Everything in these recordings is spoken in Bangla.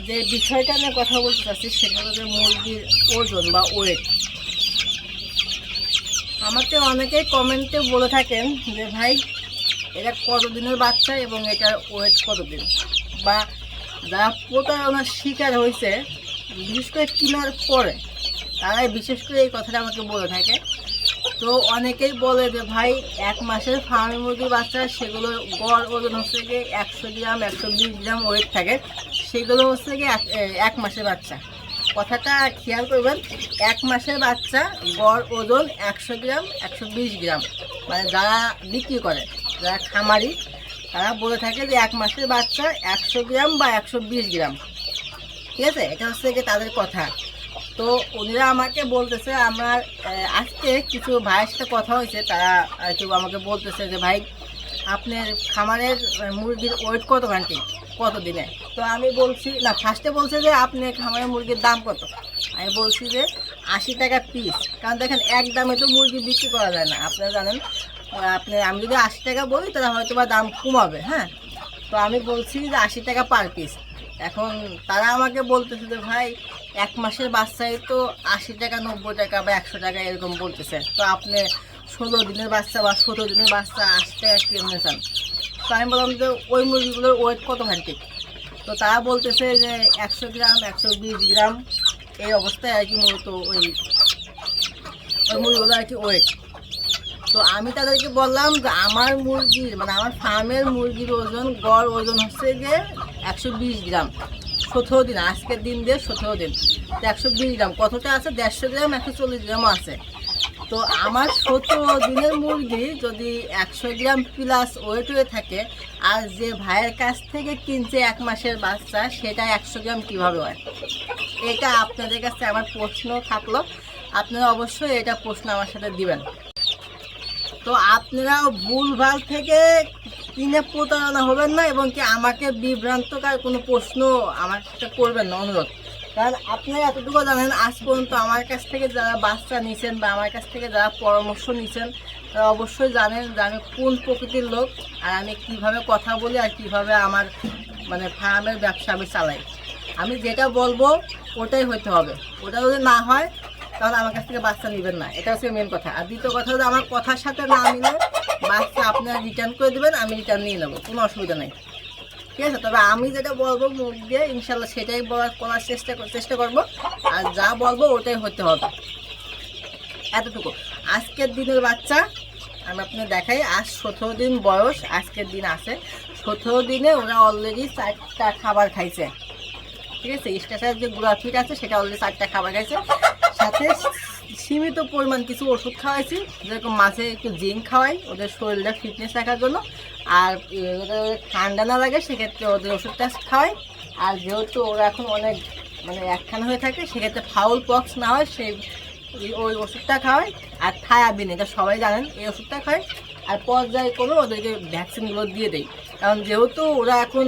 যে বিষয়টা নিয়ে কথা বলতে চাচ্ছি সেটা হচ্ছে মুরগির ওজন বা ওয়েট। আমাকে অনেকেই কমেন্টে বলে থাকেন যে ভাই এটা কতদিনের বাচ্চা এবং এটার ওয়েট কতদিন, বা যারা প্রতারণার শিকার হয়েছে বিশেষ করে কেনার পরে তারাই বিশেষ করে এই কথাটা আমাকে বলে থাকে। তো অনেকেই বলে যে ভাই 1 মাসের ফার্মি মুরগির বাচ্চা সেগুলো গড় ওজন হচ্ছে গিয়ে 100 গ্রাম 120 গ্রাম ওয়েট থাকে, সেগুলো হচ্ছে গিয়ে 1 মাসের বাচ্চা। কথাটা খেয়াল করবেন, 1 মাসের বাচ্চা গড় ওজন 100 গ্রাম 120 গ্রাম, মানে যারা বিক্রি করে যারা খামারি তারা বলে থাকে যে 1 মাসের বাচ্চা 100 গ্রাম বা 120 গ্রাম। ঠিক আছে, এটা হচ্ছে গিয়ে তাদের কথা। তো উনিরা আমাকে বলতেছে, আমার আজকে কিছু ভাইয়ের সাথে কথা হয়েছে, তারা আর কি আমাকে বলতেছে যে ভাই আপনার খামারের মুরগির ওয়েট কত ঘন্টি কত দিনে। তো আমি বলছি না, ফার্স্টে বলছে যে আপনার খামারের মুরগির দাম কত। আমি বলছি যে 80 টাকা পিস, কারণ দেখেন এক দামে তো মুরগি বিক্রি করা যায় না, আপনারা জানেন। আপনি আমি যদি 80 টাকা বলি তাহলে হয়তো বা দাম কমাবে। হ্যাঁ, তো আমি বলছি যে 80 টাকা পার পিস। এখন তারা আমাকে বলতেছে যে ভাই 1 মাসের বাচ্চাই তো 80 টাকা 90 টাকা বা 100 টাকা এরকম বলতেছে, তো আপনি 16 দিনের বাচ্চা বা 17 দিনের বাচ্চা 80 টাকা কেমনে চান। তো আমি বললাম যে ওই মুরগিগুলোর ওয়েট কত ঘন্টি। তো তারা বলতেছে যে 100 গ্রাম 120 গ্রাম এই অবস্থায় আর কি মূলত ওই মুরগিগুলো আর কি ওয়েট। তো আমি তাদেরকে বললাম যে আমার মুরগির মানে আমার ফার্মের মুরগির ওজন গড় ওজন হচ্ছে যে 120 গ্রাম, 17 দিন, আজকের দিন দিয়ে 17 দিন, তো 120 গ্রাম কতটা আছে, 150 গ্রাম 140 গ্রামও আছে। তো আমার 17 দিনের মুরগি যদি 100 গ্রাম প্লাস ওয়েট হয়ে থাকে, আর যে ভাইয়ের কাছ থেকে কিনছে 1 মাসের বাচ্চা সেটা 100 গ্রাম কীভাবে হয়, এটা আপনাদের কাছে আমার প্রশ্ন থাকলো। আপনারা অবশ্যই এটা প্রশ্ন আমার সাথে দিবেন। তো আপনারাও ভুলভাল থেকে কিনে প্রতারণা হবেন না, এবং কি আমাকে বিভ্রান্তকার কোনো প্রশ্ন আমার সাথে করবেন না, অনুরোধ। কারণ আপনারা এতটুকু জানেন, আজ পর্যন্ত আমার কাছ থেকে যারা বাচ্চা নিছেন বা আমার কাছ থেকে যারা পরামর্শ নিছেন তারা অবশ্যই জানেন যে আমি কোন প্রকৃতির লোক, আর আমি কিভাবে কথা বলি, আর কিভাবে আমার মানে ফার্মের ব্যবসা আমি চালাই। আমি যেটা বলবো ওটাই হইতে হবে, ওটা যদি না হয় তাহলে আমার কাছ থেকে বাচ্চা নেবেন না, এটা হচ্ছে মেন কথা। আর দ্বিতীয় কথা হচ্ছে আমার কথার সাথে না মিলে বাচ্চা আপনারা রিটার্ন করে দেবেন, আমি রিটার্ন নিয়ে নেবো, কোনো অসুবিধা নেই। ঠিক আছে, তবে আমি যেটা বলবো মুখ দিয়ে ইনশাল্লাহ সেটাই করার চেষ্টা করবো, আর যা বলবো ওটাই হতে হবে। এতটুকু। আজকের দিনের বাচ্চা আমি আপনার দেখাই, আজ 17 দিন বয়স, আজকের দিন আছে 17 দিনে ওরা অলরেডি 4টা খাবার খাইছে। ঠিক আছে, স্ট্যাটাস যে গুঁড়া ফিট আছে সেটা অলরেডি 4টা খাবার খাইছে, সাথে সীমিত পরিমাণ কিছু ওষুধ খাওয়াইছি, যেরকম মাছে একটু জিঙ্ক খাওয়াই ওদের শরীরটা ফিটনেস রাখার জন্য, আর ওদের ঠান্ডা না লাগে সেক্ষেত্রে ওদের ওষুধটা খাওয়াই। আর যেহেতু ওরা এখন অনেক মানে একখানা হয়ে থাকে, সেক্ষেত্রে ফাউল পক্স না হয় সেই ওই ওষুধটা খাওয়াই। আর থায়াবিন, এটা সবাই জানেন, এই ওষুধটা খাওয়াই। আর পর্যায়ক্রমে ওদেরকে ভ্যাকসিনগুলো দিয়ে দেয়, কারণ যেহেতু ওরা এখন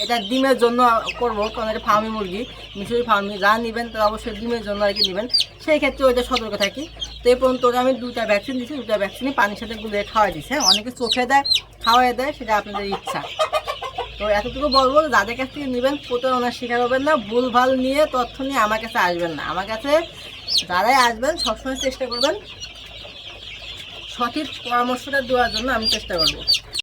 এটা ডিমের জন্য করবো, কারণ এটা ফার্মি মুরগি, মিশরি ফার্মি, যা নেবেন তারা অবশ্যই ডিমের জন্য আর কি নেবেন, সেই ক্ষেত্রে ওইটা সতর্ক থাকি। তো এই পর্যন্ত ওরা আমি 2টা ভ্যাকসিন দিচ্ছি, 2টা ভ্যাকসিনই পানির সাথে গুলিয়ে খাওয়াই দিচ্ছি। হ্যাঁ, অনেকে চোখে দেয়, খাওয়াই দেয়, সেটা আপনাদের ইচ্ছা। তো এতটুকু বলবো, যাদের কাছ থেকে নেবেন প্রতারণার শিকার হবেন না, ভুলভাল নিয়ে তথ্য নিয়ে আমার কাছে আসবেন না। আমার কাছে যারাই আসবেন সবসময় চেষ্টা করবেন সঠিক পরামর্শটা দেওয়ার জন্য, আমি চেষ্টা করবো।